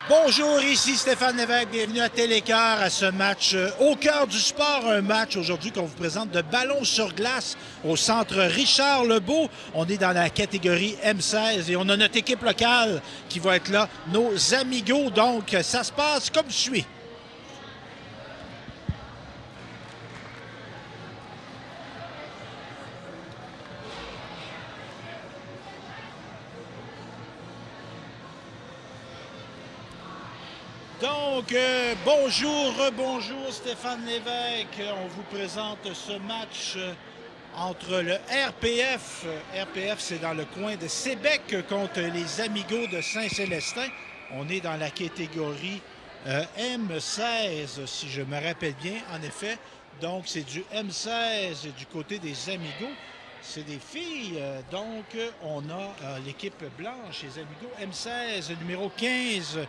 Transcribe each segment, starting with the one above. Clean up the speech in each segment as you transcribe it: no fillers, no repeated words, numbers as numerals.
Bonjour, ici Stéphane Lévesque, bienvenue à Télécœur à ce match au cœur du sport, un match aujourd'hui qu'on vous présente de ballon sur glace au centre Richard Lebeau. On est dans la catégorie M16 et on a notre équipe locale qui va être là, nos amigos, donc ça se passe comme suit. Donc, bonjour, rebonjour Stéphane Lévesque. On vous présente ce match entre le RPF. RPF, c'est dans le coin de Sébec contre les Amigos de Saint-Célestin. On est dans la catégorie M16, si je me rappelle bien, en effet. Donc, c'est du M16 du côté des Amigos. C'est des filles. Donc, on a l'équipe blanche, les Amigos. M16, numéro 15,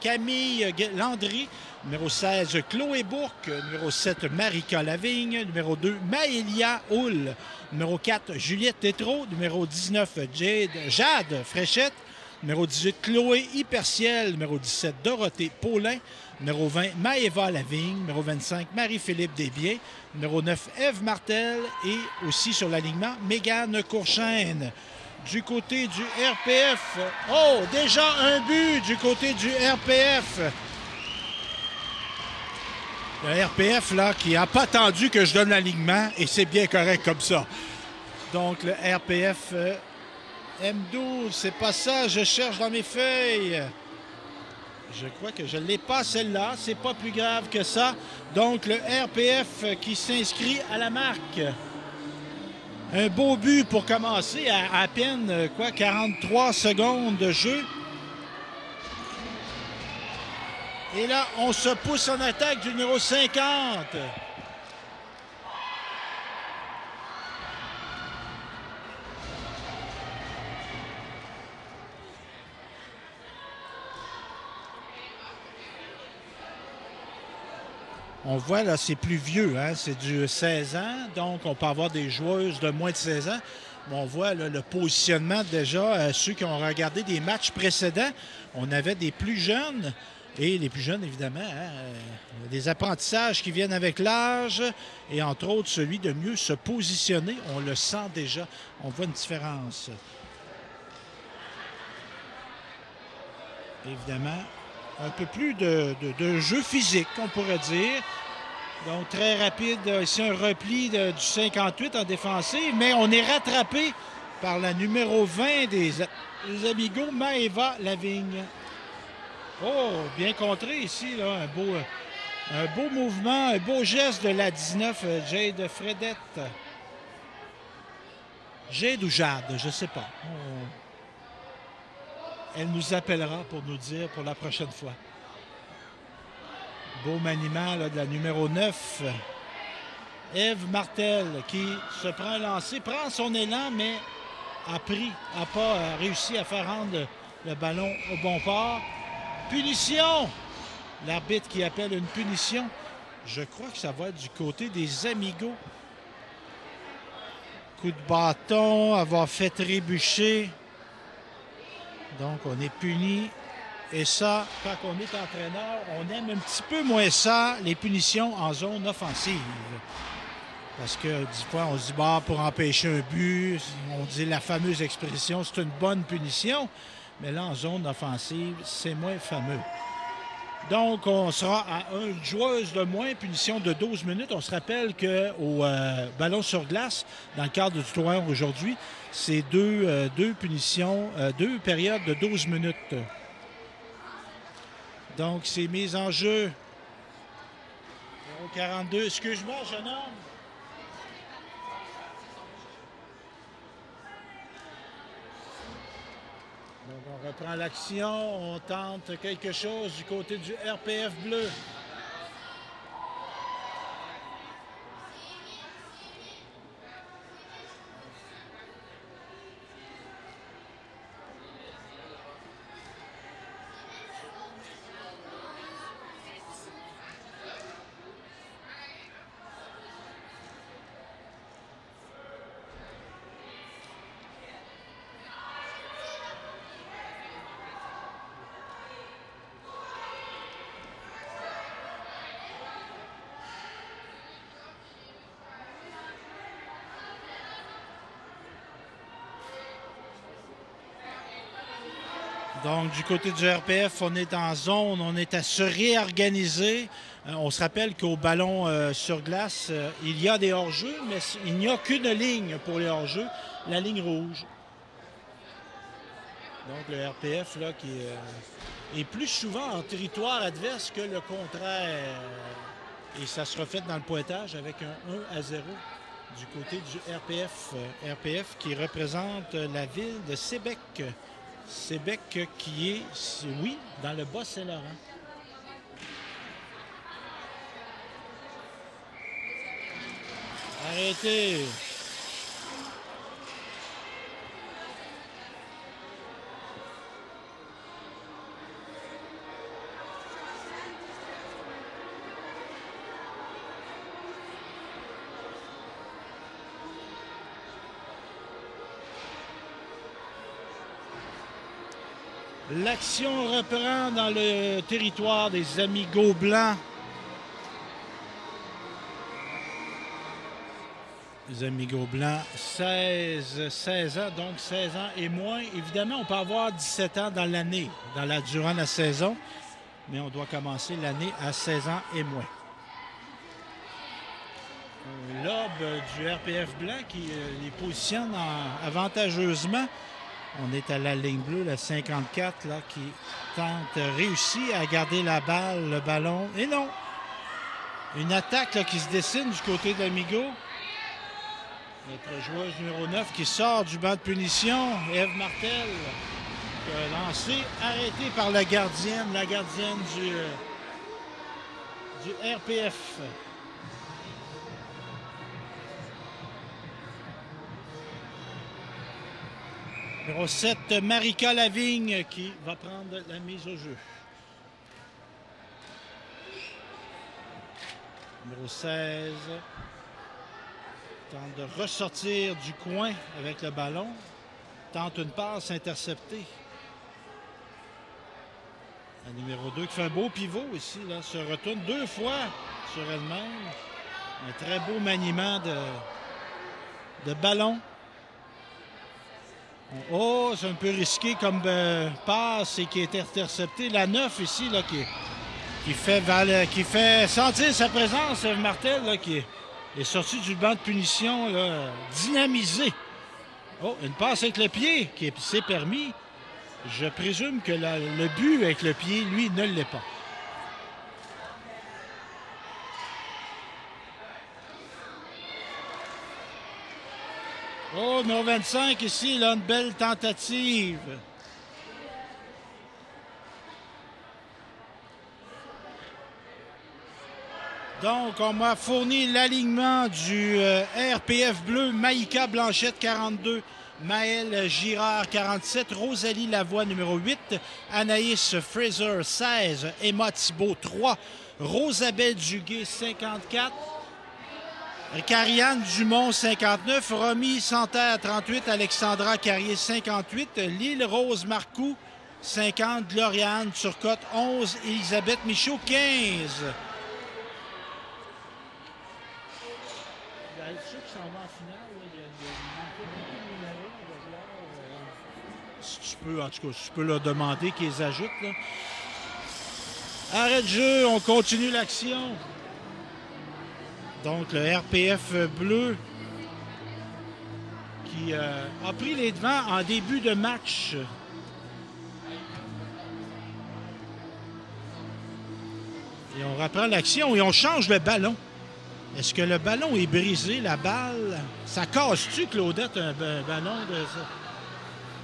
Camille Landry. Numéro 16, Chloé Bourque. Numéro 7, Marika Lavigne. Numéro 2, Maëlia Houle. Numéro 4, Juliette Tétrault. Numéro 19, Jade Fréchette. Numéro 18, Chloé Hyperciel. Numéro 17, Dorothée Paulin. Numéro 20, Maëva Lavigne. Numéro 25, Marie-Philippe Desbiens. Numéro 9, Ève Martel. Et aussi sur l'alignement, Mégane Courchaine. Du côté du RPF, oh, déjà un but du côté du RPF. Le RPF, là, qui n'a pas attendu que je donne l'alignement, et c'est bien correct comme ça. Donc, le RPF M12, c'est pas ça, je cherche dans mes feuilles. Je crois que je ne l'ai pas, celle-là. C'est pas plus grave que ça. Donc, le RPF qui s'inscrit à la marque. Un beau but pour commencer à peine, 43 secondes de jeu. Et là, on se pousse en attaque du numéro 50. On voit là, c'est plus vieux, hein? C'est du 16 ans, donc on peut avoir des joueuses de moins de 16 ans. Mais on voit là, le positionnement déjà, ceux qui ont regardé des matchs précédents, on avait des plus jeunes, et les plus jeunes évidemment, hein, des apprentissages qui viennent avec l'âge, et entre autres celui de mieux se positionner, on le sent déjà, on voit une différence. Évidemment, un peu plus de jeu physique, on pourrait dire. Donc, très rapide. Ici, un repli du 58 en défensive, mais on est rattrapé par la numéro 20 des Amigos, Maëva Lavigne. Oh, bien contré ici, là. Un beau mouvement, un beau geste de la 19, Jade Fredette. Jade ou Jade, je ne sais pas. Elle nous appellera pour nous dire pour la prochaine fois. Beau maniement là, de la numéro 9. Ève Martel qui se prend un lancer, prend son élan, mais n'a pas réussi à faire rendre le ballon au bon port. Punition! L'arbitre qui appelle une punition. Je crois que ça va être du côté des Amigos. Coup de bâton, avoir fait trébucher. Donc, on est puni. Et ça, quand on est entraîneur, on aime un petit peu moins ça, les punitions en zone offensive. Parce que des fois, on se dit, bah, pour empêcher un but, on dit la fameuse expression, c'est une bonne punition. Mais là, en zone offensive, c'est moins fameux. Donc, on sera à une joueuse de moins, punition de 12 minutes. On se rappelle qu'au ballon sur glace, dans le cadre du tournoi aujourd'hui, c'est deux punitions, deux périodes de 12 minutes. Donc, c'est mis en jeu. 42. Excuse-moi, jeune homme. Donc, on reprend l'action. On tente quelque chose du côté du RPF bleu. Donc, du côté du RPF, on est en zone, on est à se réorganiser. On se rappelle qu'au ballon sur glace, il y a des hors-jeux, mais il n'y a qu'une ligne pour les hors-jeux, la ligne rouge. Donc, le RPF, là, qui est plus souvent en territoire adverse que le contraire. Et ça se reflète dans le pointage avec un 1-0 du côté du RPF. RPF qui représente la ville de Sébec. Sébec qui est, oui, dans le Bas-Saint-Laurent. Arrêtez! L'action reprend dans le territoire des Amigos blancs. Les Amigos blancs, 16 ans, donc 16 ans et moins. Évidemment, on peut avoir 17 ans dans l'année, durant la saison, mais on doit commencer l'année à 16 ans et moins. Lobe du RPF blanc qui les positionne avantageusement. On est à la ligne bleue, la 54, là, qui réussit à garder la balle, le ballon. Et non! Une attaque là, qui se dessine du côté d'Amigo. Notre joueuse numéro 9 qui sort du banc de punition, Ève Martel, lancé, arrêté par la gardienne du RPF. Numéro 7, Marika Lavigne qui va prendre la mise au jeu. Numéro 16 tente de ressortir du coin avec le ballon. Tente une passe interceptée. La numéro 2 qui fait un beau pivot ici, là, se retourne 2 fois sur elle-même. Un très beau maniement de ballon. Oh, c'est un peu risqué comme passe et qui est intercepté. La 9 ici, là, qui fait sentir sa présence, Martel, là, qui est sorti du banc de punition, là, dynamisé. Oh, une passe avec le pied qui s'est permis. Je présume que le but avec le pied, lui, ne l'est pas. Oh, numéro 25 ici, là, une belle tentative. Donc, on m'a fourni l'alignement du RPF bleu, Maïka Blanchette, 42, Maëlle Girard, 47, Rosalie Lavoie, numéro 8, Anaïs Fraser, 16, Emma Thibault, 3, Rosabelle Duguay, 54, Carianne Dumont, 59, Romy Santerre, 38, Alexandra Carrier, 58, Lille Rose Marcoux, 50, Gloriane Turcotte, 11, Elisabeth Michaud, 15. Ceux qui s'en vont en finale, il y a si tu peux, en tout cas, si tu peux leur demander qu'ils les ajoutent. Là. Arrêt de jeu, on continue l'action. Donc, le RPF bleu qui a pris les devants en début de match. Et on reprend l'action et on change le ballon. Est-ce que le ballon est brisé, la balle? Ça casse-tu, Claudette, un ballon de ça?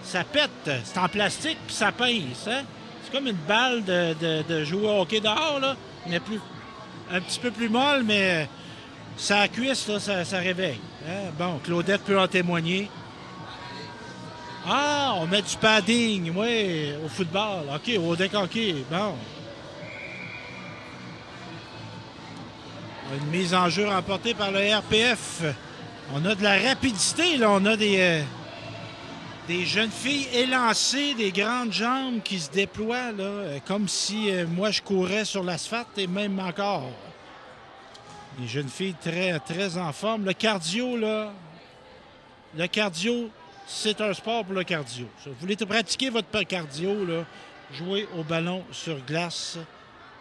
Ça pète. C'est en plastique puis ça pince. Hein? C'est comme une balle de jouer au hockey dehors, là. Mais un petit peu plus molle, mais sa cuisse, là, ça réveille. Hein? Bon, Claudette peut en témoigner. Ah, on met du padding, oui, au football. OK, au deck hockey. Bon. Une mise en jeu remportée par le RPF. On a de la rapidité, là. On a des jeunes filles élancées, des grandes jambes qui se déploient, là, comme si moi je courais sur l'asphalte et même encore. Des jeunes filles très, très en forme. Le cardio, c'est un sport pour le cardio. Si vous voulez pratiquer votre cardio, là, jouer au ballon sur glace,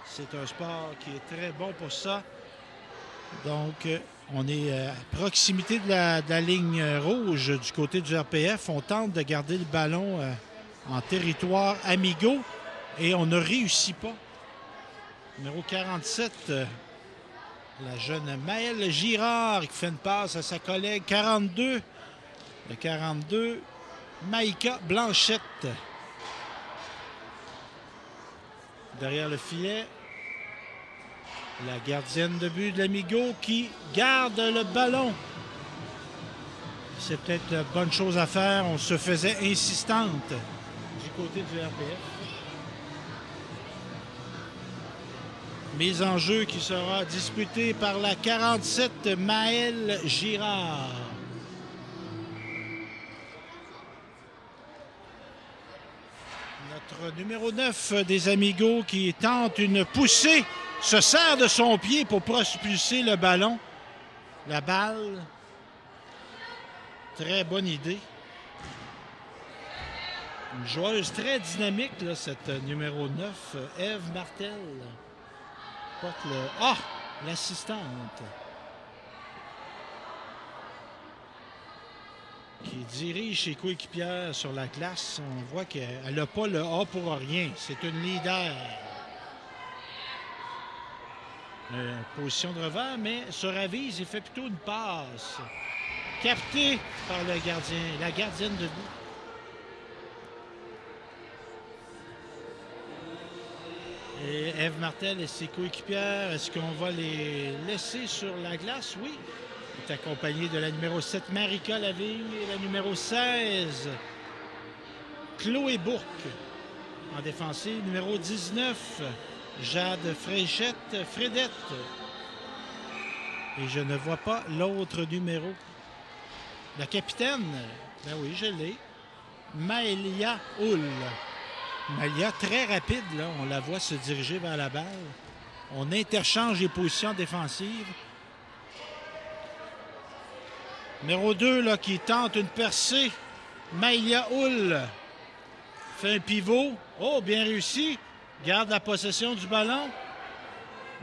c'est un sport qui est très bon pour ça. Donc, on est à proximité de la ligne rouge du côté du RPF. On tente de garder le ballon en territoire amigo et on ne réussit pas. Numéro 47, la jeune Maëlle Girard qui fait une passe à sa collègue 42. Le 42, Maïka Blanchette. Derrière le filet, la gardienne de but de l'Amigo qui garde le ballon. C'est peut-être la bonne chose à faire. On se faisait insistante du côté du RPF. Mise en jeu qui sera disputée par la 47 Maëlle Girard. Notre numéro 9 des Amigos qui tente une poussée, se sert de son pied pour propulser le ballon. La balle. Très bonne idée. Une joueuse très dynamique, là, cette numéro 9, Ève Martel. Porte le... Ah! L'assistante. Qui dirige ses coéquipières sur la glace. On voit qu'elle n'a pas le A pour rien. C'est une leader. Position de revers, mais se ravise et fait plutôt une passe. Captée par le gardien, la gardienne de but. Et Ève Martel et ses coéquipières, est-ce qu'on va les laisser sur la glace? Oui. Elle est accompagnée de la numéro 7, Marika Lavigne, et la numéro 16, Chloé Bourque. En défensive, numéro 19, Jade Fredette. Et je ne vois pas l'autre numéro. La capitaine, ben oui, je l'ai. Maëlia Hull. Maëlia, très rapide, là. On la voit se diriger vers la balle. On interchange les positions défensives. Numéro 2, là, qui tente une percée. Maëlia Hull fait un pivot. Oh, bien réussi. Garde la possession du ballon.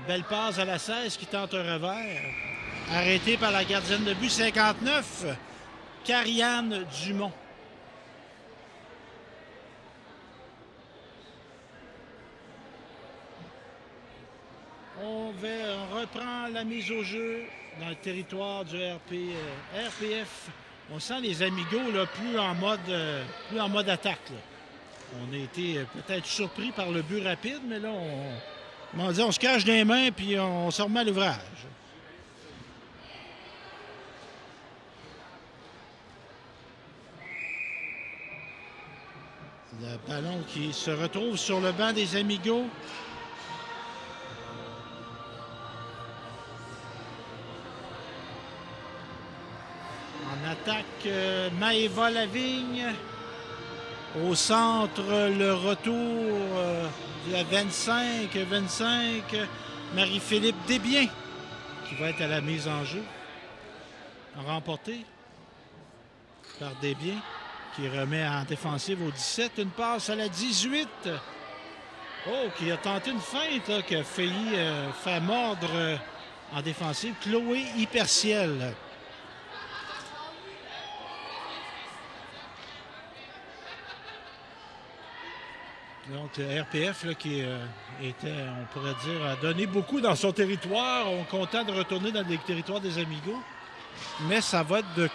Belle passe à la 16 qui tente un revers. Arrêté par la gardienne de but 59, Karianne Dumont. On reprend la mise au jeu dans le territoire du RPF. On sent les Amigos là, plus en mode attaque. Là. On a été peut-être surpris par le but rapide, mais là, on se cache des mains puis on se remet à l'ouvrage. Le ballon qui se retrouve sur le banc des Amigos. En attaque, Maëva Lavigne. Au centre, le retour de la 25, Marie-Philippe Desbiens, qui va être à la mise en jeu. Remporté par Desbiens, qui remet en défensive au 17. Une passe à la 18. Oh, qui a tenté une feinte, là, qui a failli faire mordre en défensive. Chloé Hyperciel. Donc, le RPF, là, qui était, on pourrait dire, a donné beaucoup dans son territoire. On est content de retourner dans les territoires des Amigos. Mais ça va être de...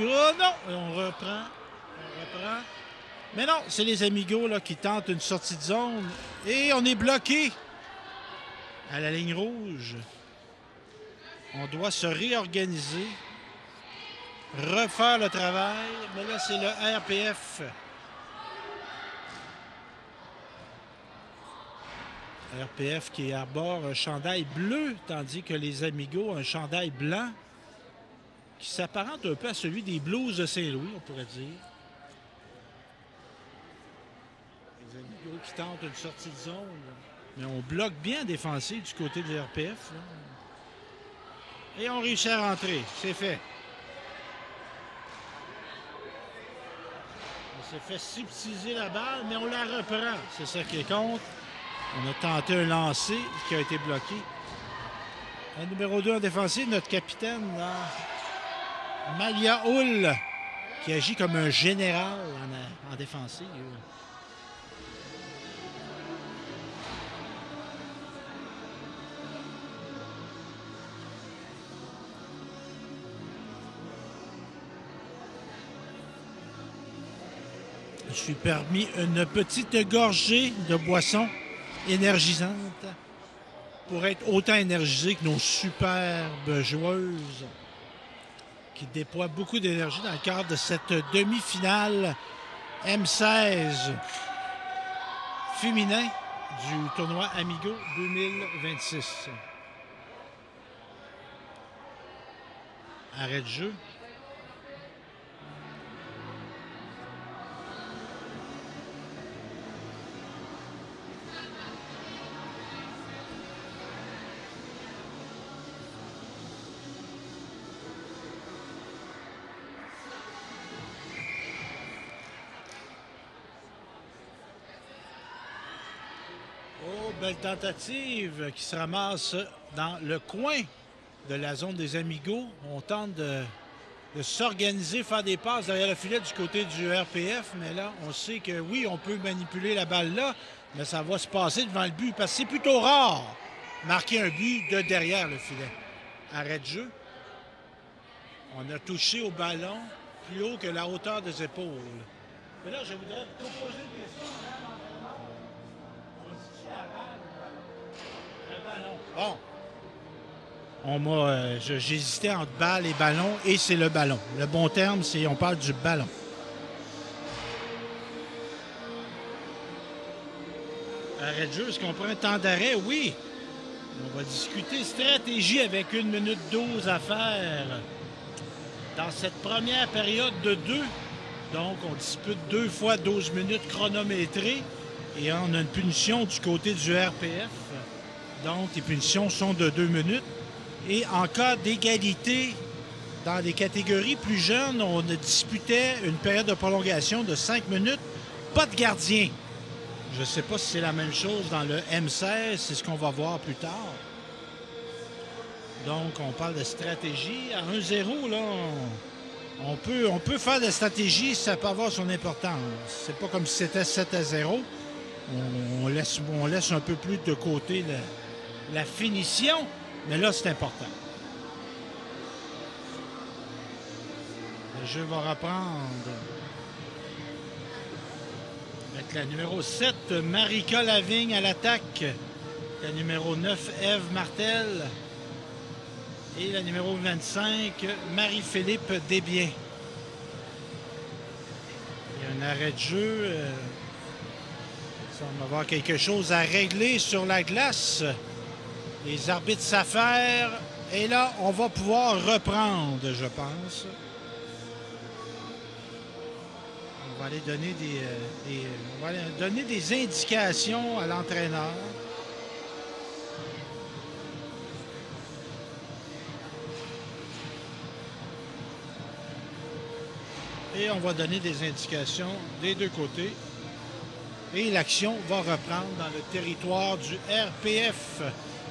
Oh non! On reprend. Mais non, c'est les Amigos là, qui tentent une sortie de zone. Et on est bloqué à la ligne rouge. On doit se réorganiser. Refaire le travail. Mais là, c'est le RPF. RPF qui arbore un chandail bleu, tandis que les Amigos ont un chandail blanc qui s'apparente un peu à celui des Blues de Saint-Louis, on pourrait dire. Les Amigos qui tentent une sortie de zone. Là. Mais on bloque bien défensif du côté du RPF. Là. Et on réussit à rentrer. C'est fait. s'est fait subtiliser la balle, mais on la reprend. C'est ça qui compte. On a tenté un lancer qui a été bloqué. Le numéro 2 en défensive, notre capitaine, Malia Hull, qui agit comme un général en défensive. Je suis permis une petite gorgée de boisson énergisante pour être autant énergisé que nos superbes joueuses qui déploient beaucoup d'énergie dans le cadre de cette demi-finale M16 féminin du tournoi Amigo 2026. Arrêt de jeu. Belle tentative qui se ramasse dans le coin de la zone des Amigos. On tente de s'organiser, faire des passes derrière le filet du côté du RPF, mais là, on sait que oui, on peut manipuler la balle là, mais ça va se passer devant le but parce que c'est plutôt rare marquer un but de derrière le filet. Arrêt de jeu. On a touché au ballon plus haut que la hauteur des épaules. Mais là, je voudrais proposer une question. Bon. J'hésitais entre balle et ballon, et c'est le ballon. Le bon terme, c'est on parle du ballon. Arrêt de jeu, est-ce qu'on prend un temps d'arrêt? Oui. On va discuter stratégie avec 1 minute 12 à faire dans cette première période de 2. Donc, on dispute 2 fois 12 minutes chronométrées et on a une punition du côté du RPF. Donc, les punitions sont de 2 minutes. Et en cas d'égalité, dans les catégories plus jeunes, on disputait une période de prolongation de 5 minutes. Pas de gardien. Je ne sais pas si c'est la même chose dans le M16. C'est ce qu'on va voir plus tard. Donc, on parle de stratégie. À 1-0, là, on peut faire de la stratégie, ça peut avoir son importance. C'est pas comme si c'était 7-0. On laisse un peu plus de côté la finition, mais là, c'est important. Le jeu va reprendre avec la numéro 7, Marika Lavigne à l'attaque. La numéro 9, Ève Martel. Et la numéro 25, Marie-Philippe Desbiens. Il y a un arrêt de jeu. Ça va avoir quelque chose à régler sur la glace. Les arbitres s'affairent. Et là, on va pouvoir reprendre, je pense. On va aller donner des indications à l'entraîneur. Et on va donner des indications des deux côtés. Et l'action va reprendre dans le territoire du RPF.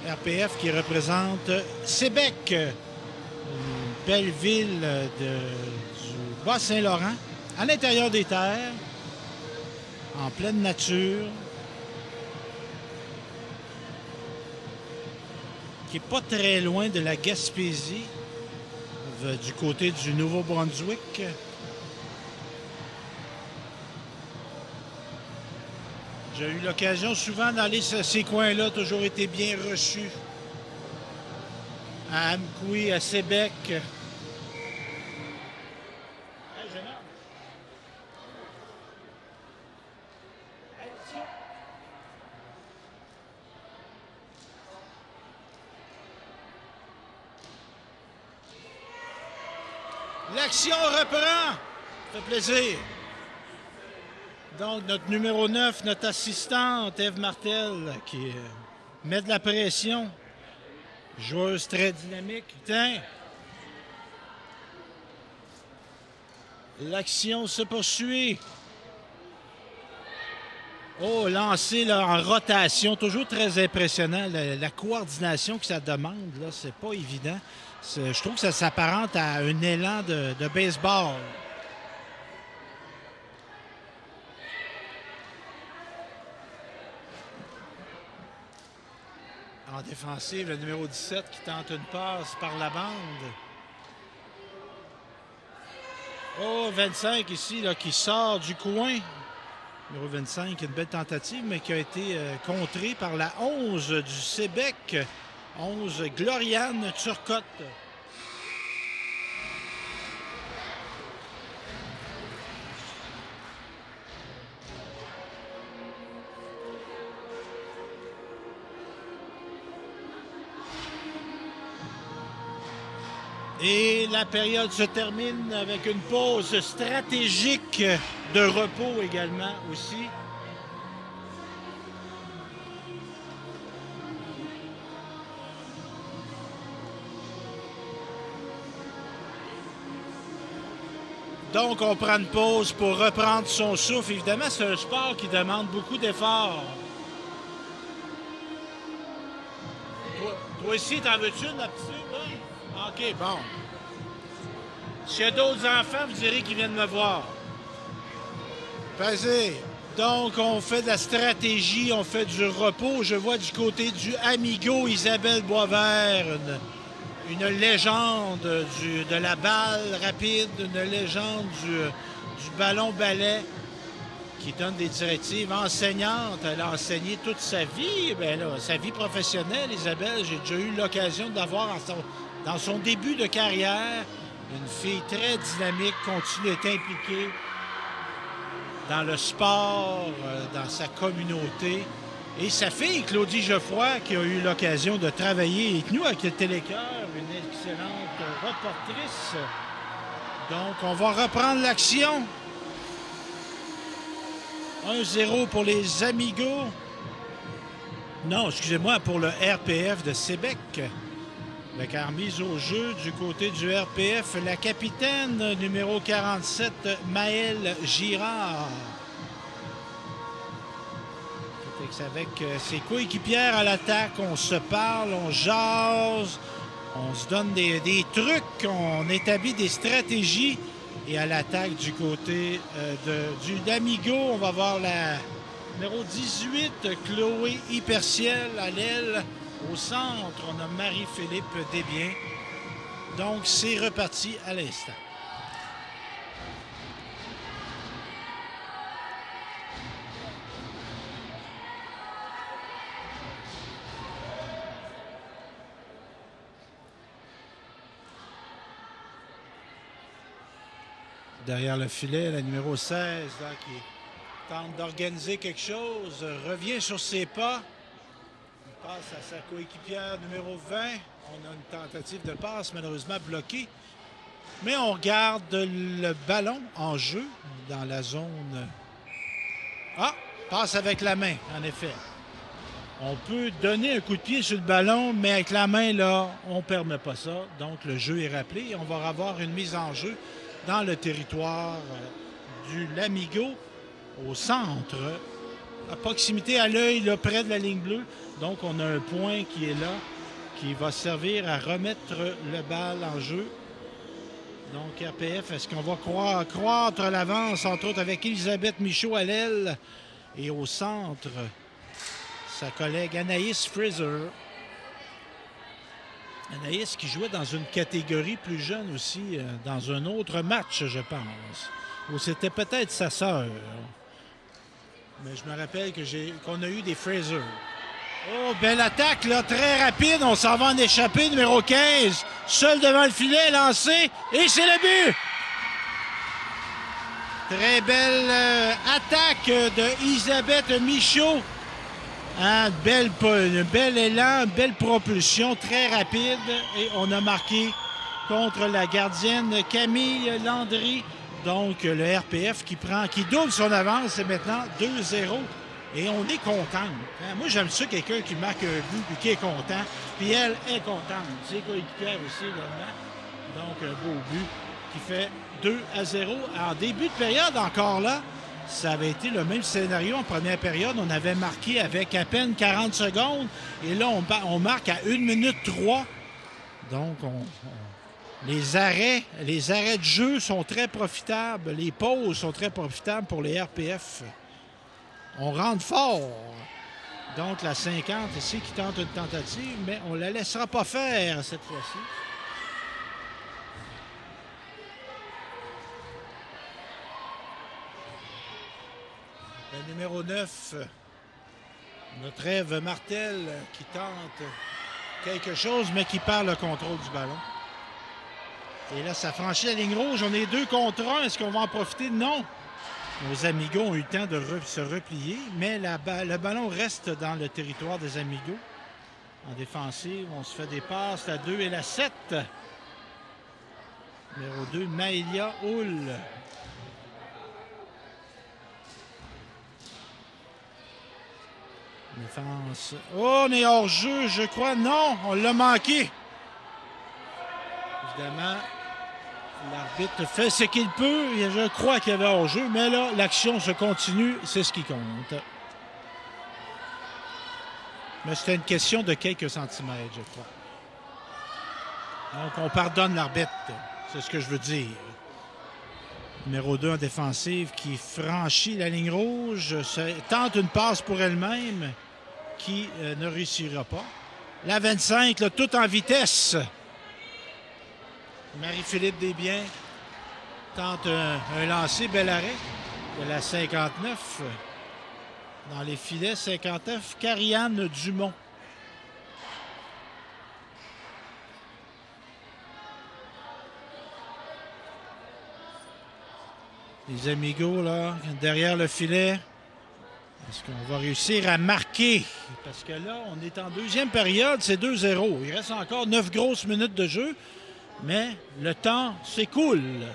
RPF qui représente Sébec, une belle ville du Bas-Saint-Laurent, à l'intérieur des terres, en pleine nature, qui n'est pas très loin de la Gaspésie, du côté du Nouveau-Brunswick. J'ai eu l'occasion souvent d'aller ces coins-là, toujours été bien reçu. À Amkoui, à Sébec. L'action reprend. Ça fait plaisir. Donc, notre numéro 9, notre assistante, Ève Martel, qui met de la pression. Joueuse très dynamique. Tiens. L'action se poursuit. Oh, lancé là, en rotation, toujours très impressionnant. La coordination que ça demande, là, c'est pas évident. Je trouve que ça s'apparente à un élan de baseball. En défensive, le numéro 17 qui tente une passe par la bande. Oh, 25 ici, là, qui sort du coin. Numéro 25, une belle tentative, mais qui a été contrée par la 11 du Sébec. 11, Gloriane Turcotte. Et la période se termine avec une pause stratégique de repos également aussi. Donc, on prend une pause pour reprendre son souffle. Évidemment, c'est un sport qui demande beaucoup d'efforts. Toi aussi, t'en veux-tu une là-dessus? Oui. OK, bon. S'il y a d'autres enfants, vous direz qu'ils viennent me voir. Vas-y. Donc, on fait de la stratégie, on fait du repos. Je vois du côté du Amigo, Isabelle Boisvert, une légende de la balle rapide, une légende du ballon-ballet qui donne des directives enseignantes. Elle a enseigné toute sa vie, bien là, sa vie professionnelle, Isabelle. J'ai déjà eu l'occasion d'avoir dans son début de carrière une fille très dynamique, continue d'être impliquée dans le sport, dans sa communauté. Et sa fille, Claudie Geoffroy, qui a eu l'occasion de travailler avec nous, avec le Télécœur, une excellente reportrice. Donc, on va reprendre l'action. 1-0 pour les Amigos. Non, excusez-moi, pour le RPF de Sébec. Avec la remise au jeu du côté du RPF, la capitaine numéro 47, Maëlle Girard. Avec ses coéquipières à l'attaque, on se parle, on jase, on se donne des trucs, on établit des stratégies. Et à l'attaque du côté du Amigo, on va voir la numéro 18, Chloé Hyperciel à l'aile. Au centre, on a Marie-Philippe Desbiens. Donc, c'est reparti à l'instant. Derrière le filet, la numéro 16 là, qui tente d'organiser quelque chose, revient sur ses pas. Il passe à sa coéquipière numéro 20. On a une tentative de passe malheureusement bloquée. Mais on regarde le ballon en jeu dans la zone. Ah! Passe avec la main, en effet. On peut donner un coup de pied sur le ballon, mais avec la main, là, on ne permet pas ça. Donc, le jeu est rappelé et on va avoir une mise en jeu dans le territoire du Lamigo, au centre, à proximité à l'œil, là, près de la ligne bleue. Donc, on a un point qui est là, qui va servir à remettre le balle en jeu. Donc, RPF, est-ce qu'on va croître l'avance, entre autres avec Elisabeth Michaud à l'aile et au centre, sa collègue Anaïs Fraser. Anaïs qui jouait dans une catégorie plus jeune aussi, dans un autre match, je pense. Ou c'était peut-être sa sœur. Mais je me rappelle qu'on a eu des Fraser. Oh, belle attaque, là, très rapide. On s'en va en échapper, numéro 15. Seul devant le filet, lancé. Et c'est le but! Très belle attaque de Elisabeth Michaud. Un bel élan, une belle propulsion, très rapide. Et on a marqué contre la gardienne Camille Landry. Donc, le RPF qui double son avance, c'est maintenant 2-0. Et on est content. Moi, j'aime ça, quelqu'un qui marque un but et qui est content. Puis elle est contente. C'est coéquipière aussi, également. Donc, un beau but qui fait 2-0. En début de période, encore là, ça avait été le même scénario en première période. On avait marqué avec à peine 40 secondes. Et là, on marque à 1 minute 3. Donc, les arrêts de jeu sont très profitables. Les pauses sont très profitables pour les RPF. On rentre fort. Donc, la 50 ici qui tente une tentative, mais on ne la laissera pas faire cette fois-ci. Le numéro 9, notre Ève Martel, qui tente quelque chose, mais qui perd le contrôle du ballon. Et là, ça franchit la ligne rouge. On est 2 contre 1. Est-ce qu'on va en profiter? Non. Nos Amigos ont eu le temps de se replier, mais le ballon reste dans le territoire des Amigos. En défensive, on se fait des passes, la 2 et la 7. Numéro 2, Maëlia Hull. Défense. Oh, on est hors jeu, je crois. Non, on l'a manqué. Évidemment, l'arbitre fait ce qu'il peut. Je crois qu'il y avait hors jeu, mais là, l'action se continue. C'est ce qui compte. Mais c'était une question de quelques centimètres, je crois. Donc, on pardonne l'arbitre. C'est ce que je veux dire. Numéro 2 en défensive qui franchit la ligne rouge, tente une passe pour elle-même qui ne réussira pas. La 25, là, tout en vitesse. Marie-Philippe Desbiens tente un lancer, bel arrêt de la 59. Dans les filets, 59, Karianne Dumont. Les Amigos, là, derrière le filet. Est-ce qu'on va réussir à marquer? Parce que là, on est en deuxième période, c'est 2-0. Il reste encore 9 grosses minutes de jeu, mais le temps s'écoule.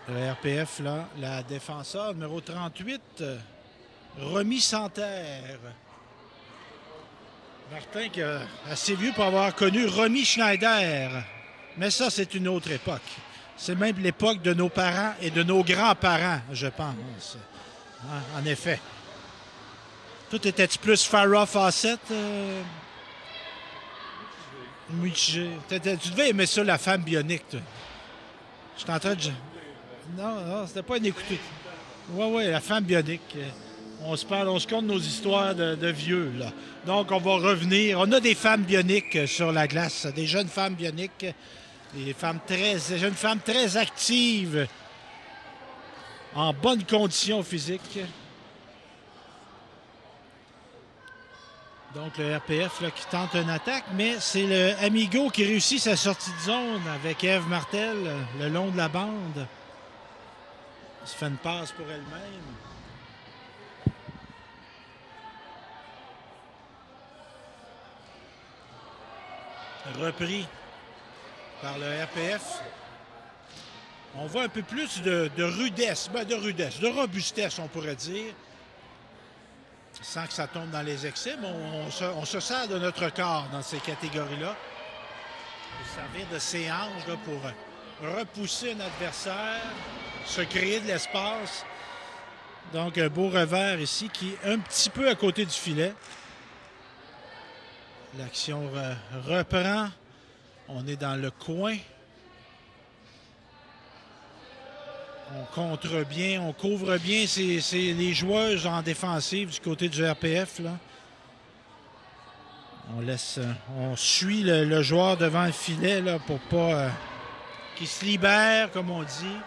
Le RPF, là, la défenseur numéro 38, Romy Santerre. Martin qui est assez vieux pour avoir connu Romy Schneider. Mais ça, c'est une autre époque. C'est même l'époque de nos parents et de nos grands-parents, je pense. Hein, en effet. Tout était plus Farrah Fawcett? Tu devais aimer ça, la femme bionique. Toi. Je suis en train de... Non, c'était pas une écoute. Oui, la femme bionique. On se parle, on se compte nos histoires de vieux, là. Donc, on va revenir. On a des femmes bioniques sur la glace, des jeunes femmes bioniques, des jeunes femmes très actives, en bonne condition physique. Donc, le RPF là, qui tente une attaque, mais c'est le Amigo qui réussit sa sortie de zone avec Ève Martel le long de la bande. Elle se fait une passe pour elle-même. Repris par le RPF. On voit un peu plus de rudesse, de robustesse, on pourrait dire, sans que ça tombe dans les excès, mais on se sert de notre corps dans ces catégories-là. Pour servir de séance là, pour repousser un adversaire, se créer de l'espace. Donc, un beau revers ici qui est un petit peu à côté du filet. L'action reprend. On est dans le coin. On contre bien, on couvre bien les joueuses en défensive du côté du RPF. Là. On suit le joueur devant le filet là, pour pas qu'il se libère, comme on dit.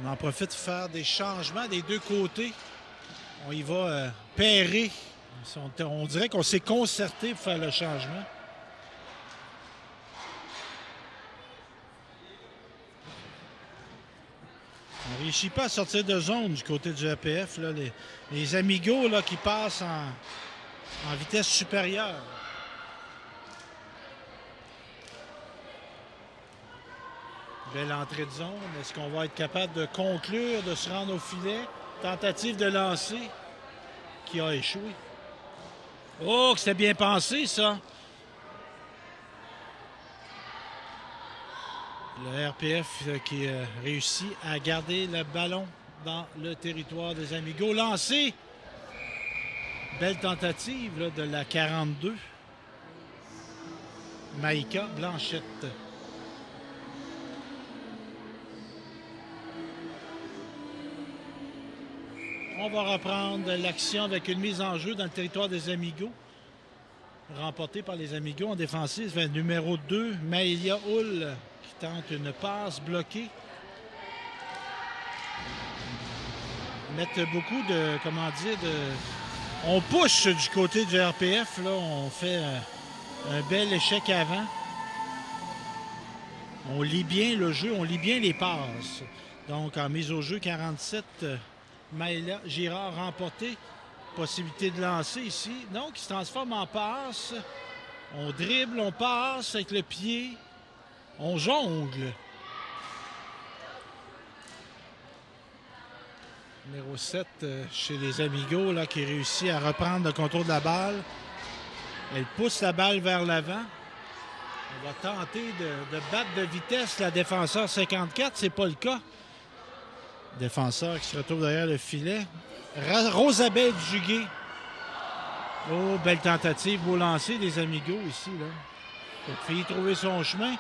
On en profite pour faire des changements des deux côtés. On y va pairé. On dirait qu'on s'est concerté pour faire le changement. On ne réussit pas à sortir de zone du côté du RPF. Là, les Amigos là, qui passent en vitesse supérieure. Belle entrée de zone. Est-ce qu'on va être capable de conclure, de se rendre au filet? Tentative de lancer qui a échoué. Oh, que c'était bien pensé, ça! Le RPF qui réussit à garder le ballon dans le territoire des Amigos. Lancé. Belle tentative là, de la 42. Maïka Blanchette. On va reprendre l'action avec une mise en jeu dans le territoire des Amigos. Remportée par les Amigos en défensive. Numéro 2, Maëlia Hull qui tente une passe bloquée. Mettre beaucoup de, comment dire, on push du côté du RPF. Là, on fait un bel échec avant. On lit bien le jeu, on lit bien les passes. Donc, en mise au jeu, 47, Maëlia Girard remporté. Possibilité de lancer ici. Donc, il se transforme en passe. On dribble, on passe avec le pied. On jongle. Numéro 7 chez les Amigos là, qui réussit à reprendre le contrôle de la balle. Elle pousse la balle vers l'avant. On va tenter de battre de vitesse la défenseur 54. C'est pas le cas. Défenseur qui se retrouve derrière le filet. Rosabelle Duguay. Oh, belle tentative. Beau lancer des Amigos ici. Là. Il faut trouver son chemin.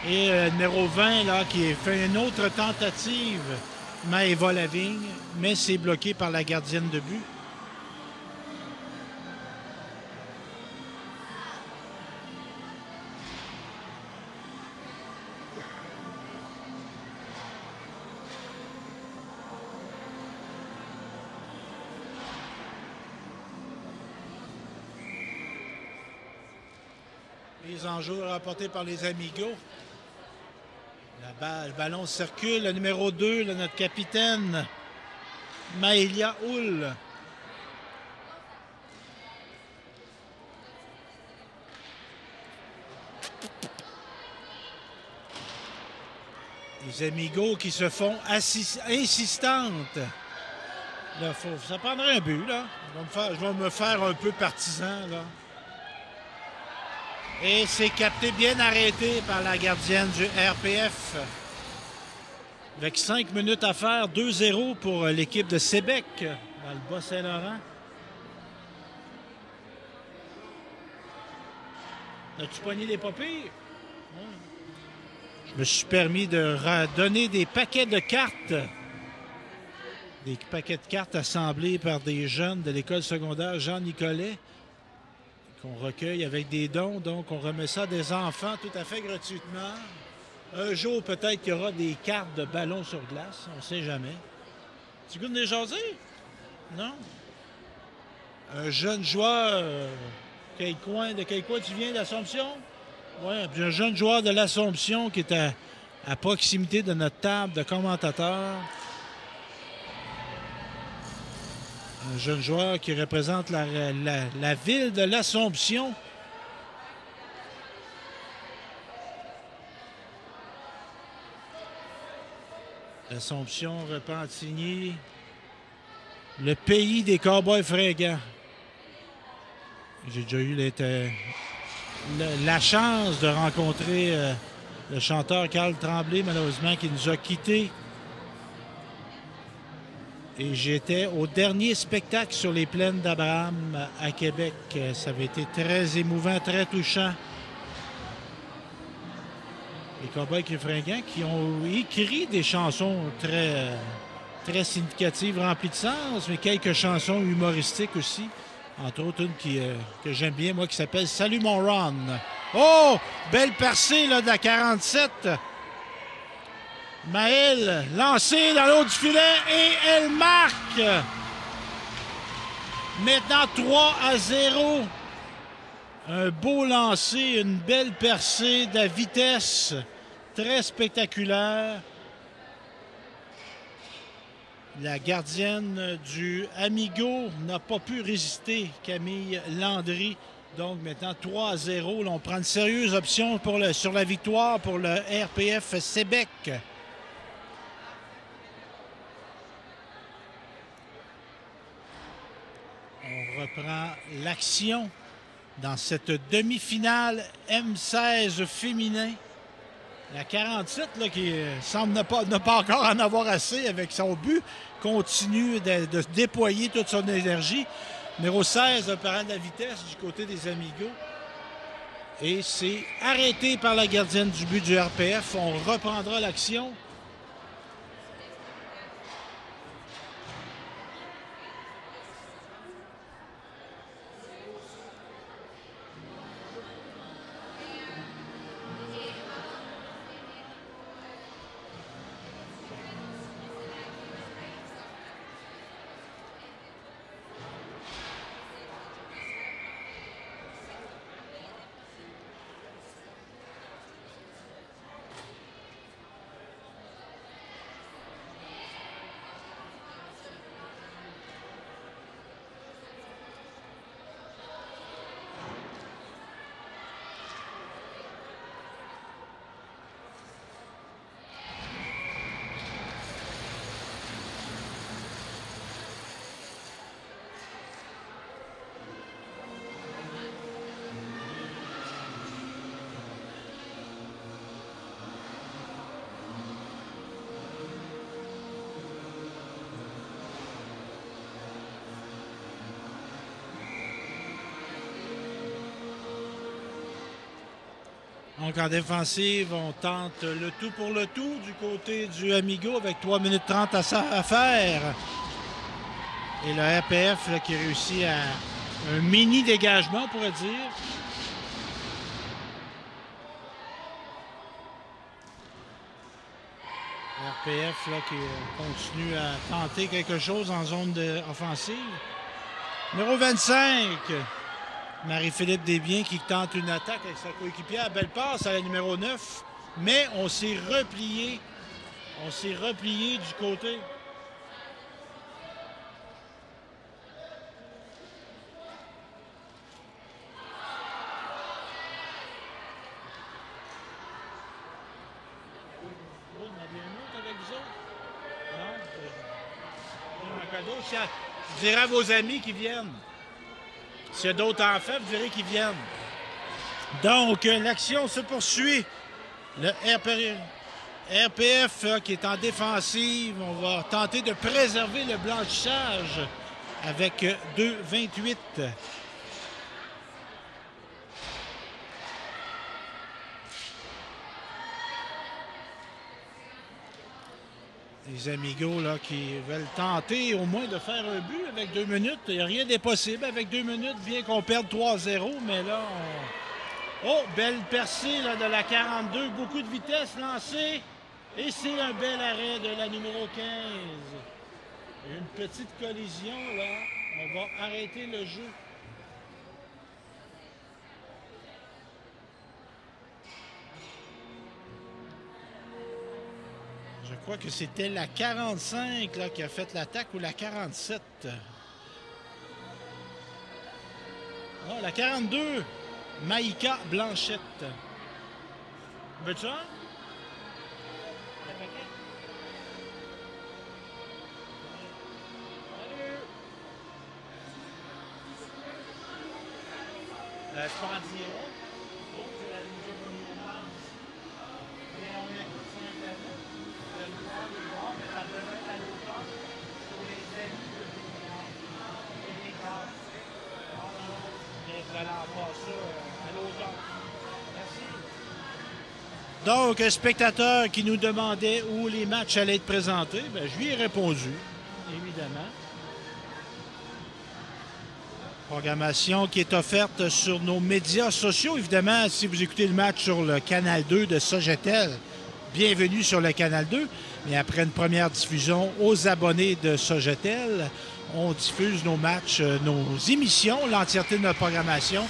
Et numéro 20 là, qui fait une autre tentative. Maëva Lavigne, mais c'est bloqué par la gardienne de but. Les enjeux rapportés par les Amigos. Le ballon circule. Le numéro 2, là, notre capitaine, Maëlia Hull. Les Amigos qui se font insistantes. Là, ça prendrait un but, là. Je vais me faire un peu partisan, là. Et c'est capté, bien arrêté par la gardienne du RPF. Avec 5 minutes à faire, 2-0 pour l'équipe de Sébec dans le Bas-Saint-Laurent. As-tu pogné des papiers? Je me suis permis de donner des paquets de cartes. Des paquets de cartes assemblés par des jeunes de l'école secondaire Jean-Nicolet. Qu'on recueille avec des dons, donc on remet ça à des enfants tout à fait gratuitement. Un jour, peut-être qu'il y aura des cartes de ballon sur glace, on ne sait jamais. Tu goûtes des jaser? Non? Un jeune joueur, de quel coin tu viens, d'Assomption? Oui, un jeune joueur de l'Assomption qui est à proximité de notre table de commentateurs. Un jeune joueur qui représente la ville de l'Assomption. L'Assomption, Repentigny, le pays des cowboys fringants. J'ai déjà eu la chance de rencontrer le chanteur Carl Tremblay, malheureusement, qui nous a quittés. Et j'étais au dernier spectacle sur les plaines d'Abraham à Québec. Ça avait été très émouvant, très touchant. Les Cowboys fringants qui ont écrit des chansons très, très significatives, remplies de sens, mais quelques chansons humoristiques aussi. Entre autres, une que j'aime bien, moi, qui s'appelle « Salut mon Ron ». Oh! Belle percée là, de la 47. Maëlle, lancée dans l'eau du filet et elle marque. Maintenant 3-0. Un beau lancer, une belle percée de la vitesse. Très spectaculaire. La gardienne du Amigo n'a pas pu résister, Camille Landry. Donc maintenant 3-0. On prend une sérieuse option sur la victoire pour le RPF Sébec. On reprend l'action dans cette demi-finale M16 féminin La 47, là, qui semble ne pas encore en avoir assez avec son but, continue de déployer toute son énergie. Numéro 16 a paré de la vitesse du côté des Amigos. Et c'est arrêté par la gardienne du but du RPF. On reprendra l'action. Donc en défensive, on tente le tout pour le tout du côté du Amigo avec 3 minutes 30 à faire. Et le RPF là, qui réussit à un mini dégagement, on pourrait dire. RPF là, qui continue à tenter quelque chose en zone offensive. Numéro 25. Marie-Philippe Desbiens qui tente une attaque avec sa coéquipière. Belle passe à la numéro 9. Mais on s'est replié. On s'est replié du côté. Oh, il y en a bien un autre avec vous autres? Non? Un cadeau. Je dirais à vos amis qui viennent. S'il y a d'autres enfants, vous direz qu'ils viennent. Donc, l'action se poursuit. Le RPF qui est en défensive. On va tenter de préserver le blanchissage avec 2,28. Les Amigos là, qui veulent tenter au moins de faire un but avec 2 minutes. Il n'y a rien d'impossible avec 2 minutes, bien qu'on perde 3-0. Mais là, oh, belle percée là, de la 42. Beaucoup de vitesse lancée. Et c'est un bel arrêt de la numéro 15. Une petite collision, là. On va arrêter le jeu. Je crois que c'était la 45 là, qui a fait l'attaque ou la 47. Oh, la 42, Maïka Blanchette. Veux-tu un? Je prends en direct. Oh, c'est la deuxième première. Mais on est sur Internet. Le droit, mais ça devrait être à l'automne pour les amis de et les classes. Et voilà, on passe ça à l'automne. Merci. Donc, un spectateur qui nous demandait où les matchs allaient être présentés, bien, je lui ai répondu, évidemment. Programmation qui est offerte sur nos médias sociaux. Évidemment, si vous écoutez le match sur le Canal 2 de Sogetel, bienvenue sur le Canal 2. Mais après une première diffusion aux abonnés de Sogetel, on diffuse nos matchs, nos émissions, l'entièreté de notre programmation,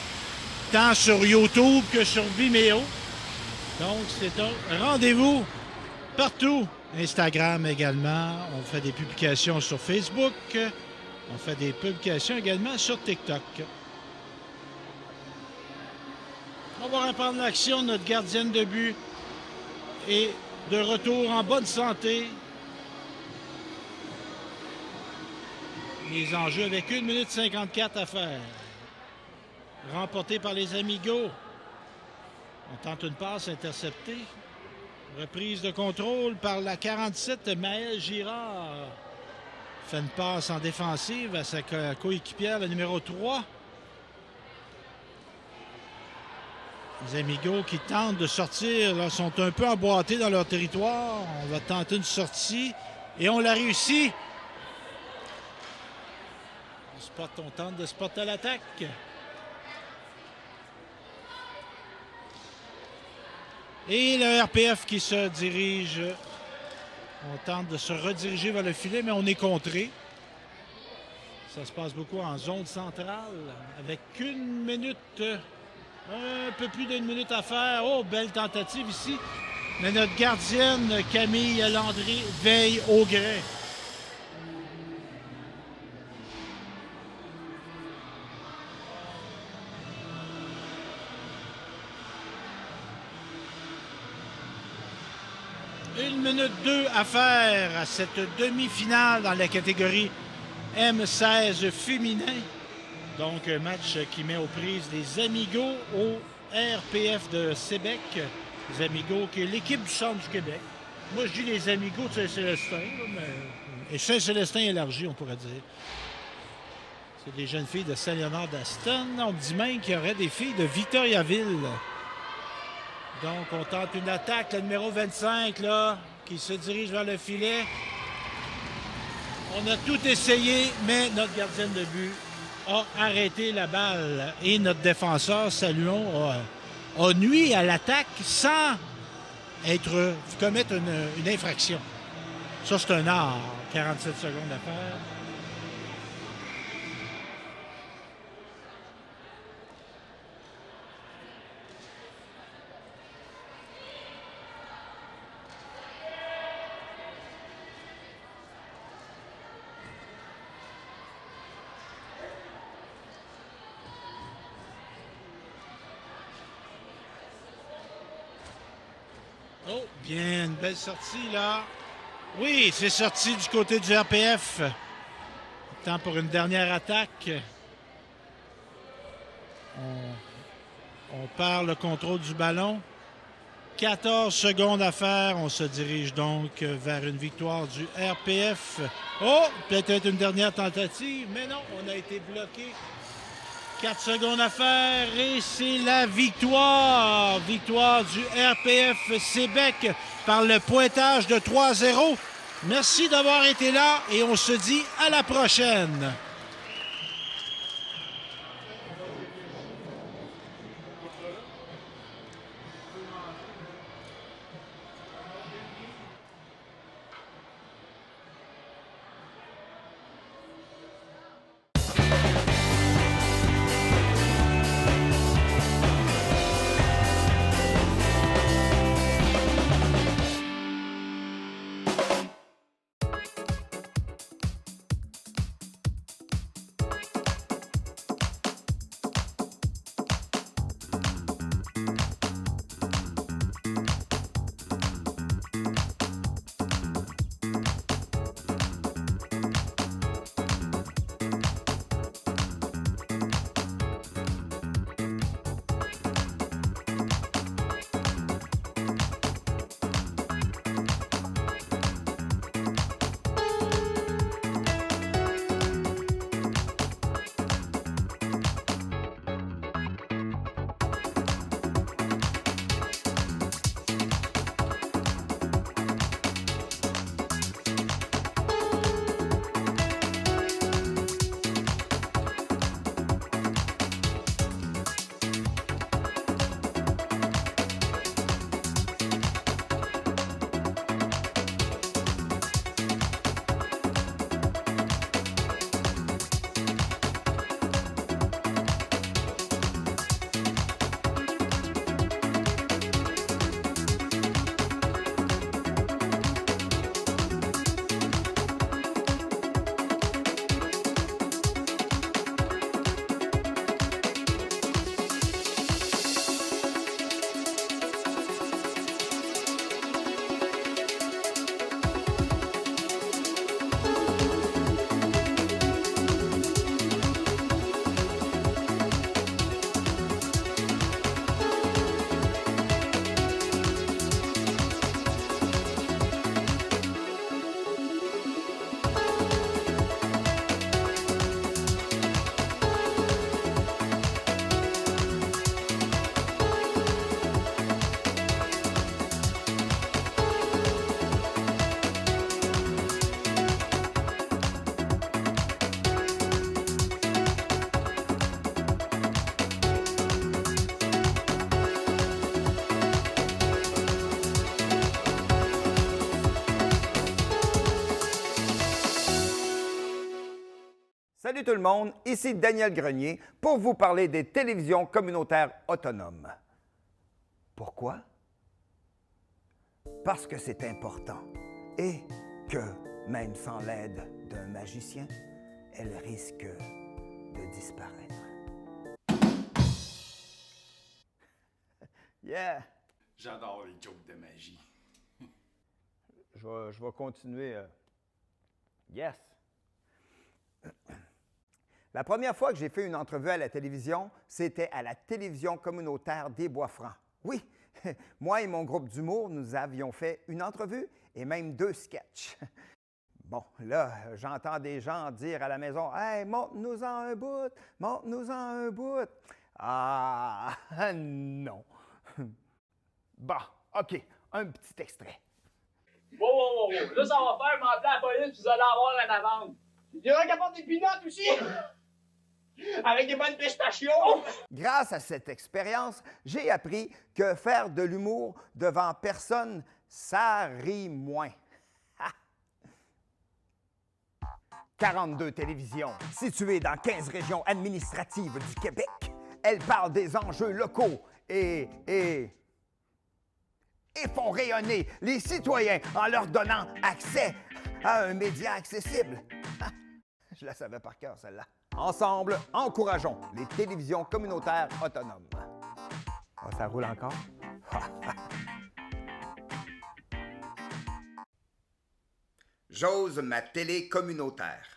tant sur YouTube que sur Vimeo. Donc, c'est un rendez-vous partout. Instagram également. On fait des publications sur Facebook. On fait des publications également sur TikTok. On va reprendre l'action. Notre gardienne de but est de retour en bonne santé. Les enjeux avec 1 minute 54 à faire. Remporté par les Amigos. On tente une passe interceptée. Reprise de contrôle par la 47, Maëlle Girard. Fait une passe en défensive à sa coéquipière, le numéro 3. Les Amigos qui tentent de sortir là, sont un peu emboîtés dans leur territoire. On va tenter une sortie et on l'a réussi. On tente de spotter l'attaque. Et le RPF qui se dirige. On tente de se rediriger vers le filet, mais on est contré. Ça se passe beaucoup en zone centrale, avec une minute, un peu plus d'une minute à faire. Oh, belle tentative ici. Mais notre gardienne, Camille Landry, veille au grain. Une minute 2 à faire à cette demi-finale dans la catégorie M16 féminin. Donc, un match qui met aux prises les Amigos au RPF de Sébec. Les Amigos, qui est l'équipe du centre du Québec. Moi, je dis les Amigos de Saint-Célestin, mais... et Saint-Célestin élargi, on pourrait dire. C'est des jeunes filles de Saint-Léonard d'Aston. On me dit même qu'il y aurait des filles de Victoriaville. Donc, on tente une attaque, le numéro 25, là, qui se dirige vers le filet. On a tout essayé, mais notre gardienne de but a arrêté la balle. Et notre défenseur, Saluon, a nui à l'attaque sans commettre une infraction. Ça, c'est un art. 47 secondes à faire. Oh, bien, une belle sortie là. Oui, c'est sorti du côté du RPF. Temps pour une dernière attaque. On perd le contrôle du ballon. 14 secondes à faire. On se dirige donc vers une victoire du RPF. Oh, peut-être une dernière tentative, mais non, on a été bloqué. 4 secondes à faire et c'est la victoire. Victoire du RPF Sébec par le pointage de 3-0. Merci d'avoir été là et on se dit à la prochaine. Salut tout le monde, ici Daniel Grenier pour vous parler des télévisions communautaires autonomes. Pourquoi? Parce que c'est important et que, même sans l'aide d'un magicien, elles risquent de disparaître. Yeah! J'adore les jokes de magie. Je vais continuer. Yes! La première fois que j'ai fait une entrevue à la télévision, c'était à la télévision communautaire des Bois-Francs. Oui, moi et mon groupe d'humour, nous avions fait une entrevue et même 2 sketchs. Bon, là, j'entends des gens dire à la maison « Hey, montre-nous-en un bout, montre-nous-en un bout. » Ah, non. Bon, OK, un petit extrait. Wow. Là, ça va faire m'appeler la police, vous allez avoir une amende. Il y aura qu'à porter des pinottes aussi! Avec des bonnes pistachios! Grâce à cette expérience, j'ai appris que faire de l'humour devant personne, ça rit moins. 42 télévisions, situées dans 15 régions administratives du Québec. Elles parlent des enjeux locaux et font rayonner les citoyens en leur donnant accès à un média accessible. Je la savais par cœur, celle-là. Ensemble, encourageons les télévisions communautaires autonomes. Ah, ça roule encore? J'ose ma télé communautaire.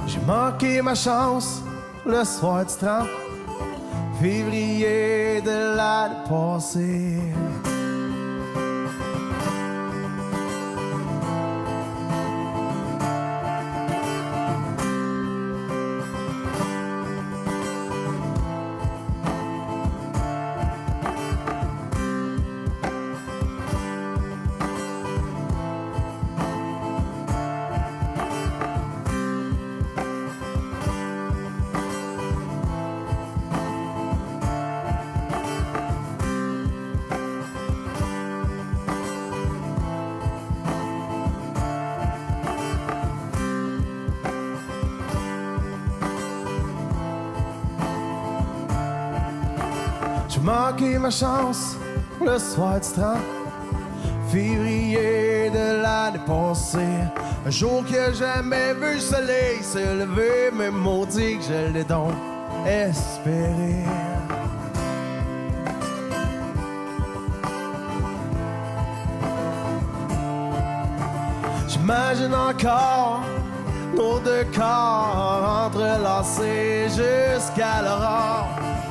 J'ai manqué ma chance le soir du 30 février de l'année passée. J'ai manqué ma chance le soir du 30 février de l'année passée. Un jour que jamais vu le soleil se lever, me maudit que je l'ai donc espéré. J'imagine encore nos deux corps entrelacés jusqu'à l'aurore.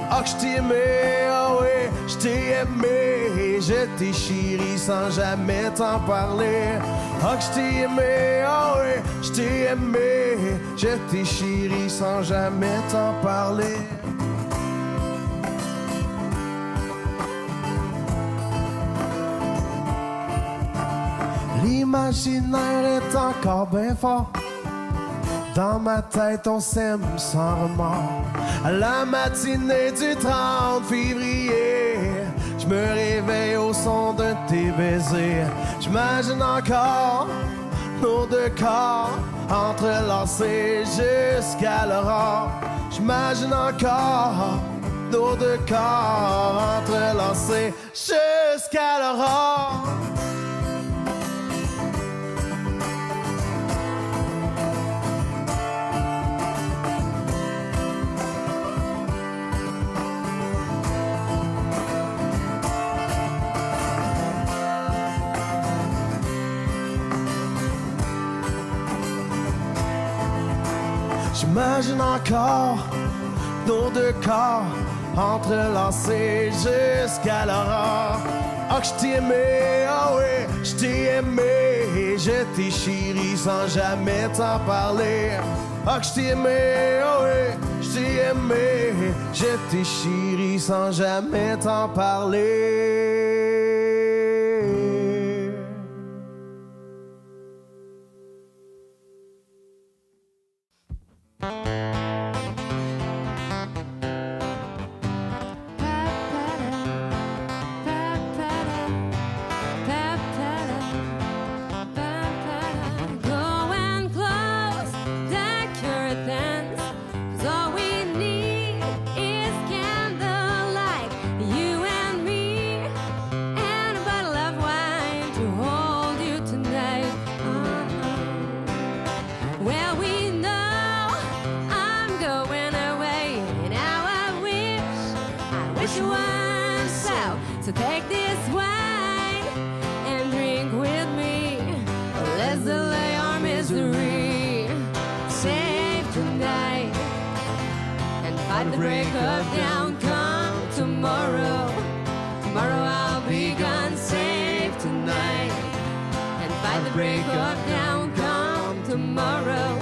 Ah que je t'ai aimé, ah oui, je t'ai aimé, je t'ai chéri sans jamais t'en parler. Ah que je t'ai aimé, ah oui, je t'ai aimé, je t'ai chéri sans jamais t'en parler. L'imaginaire est encore bien fort. Dans ma tête, on s'aime sans remords. À la matinée du 30 février, je me réveille au son de tes baisers. J'imagine encore nos deux corps entrelacés jusqu'à l'aurore. J'imagine encore nos deux corps entrelacés jusqu'à l'aurore. J'imagine encore nos deux corps entrelacés jusqu'à l'aurore. Ah que je t'ai aimé, ah oui, je t'ai aimé, je t'ai chéri sans jamais t'en parler. Ah que je t'ai aimé, ah oui, je t'ai aimé, je t'ai chéri sans jamais t'en parler. So take this wine and drink with me. Let's delay our misery. Save tonight and fight the break of dawn. Come tomorrow. Tomorrow I'll be gone. Save tonight and fight the break of dawn. Come tomorrow.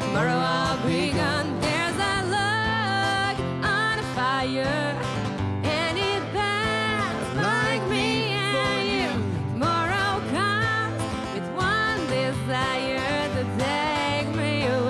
Tomorrow I'll be gone. There's a log on a fire. Desire to take me away.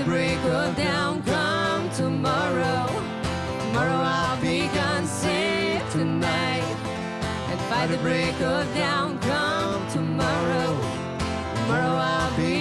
the break of dawn, come tomorrow. Tomorrow I'll be gone, save tonight. And by the break of dawn, come tomorrow. Tomorrow I'll be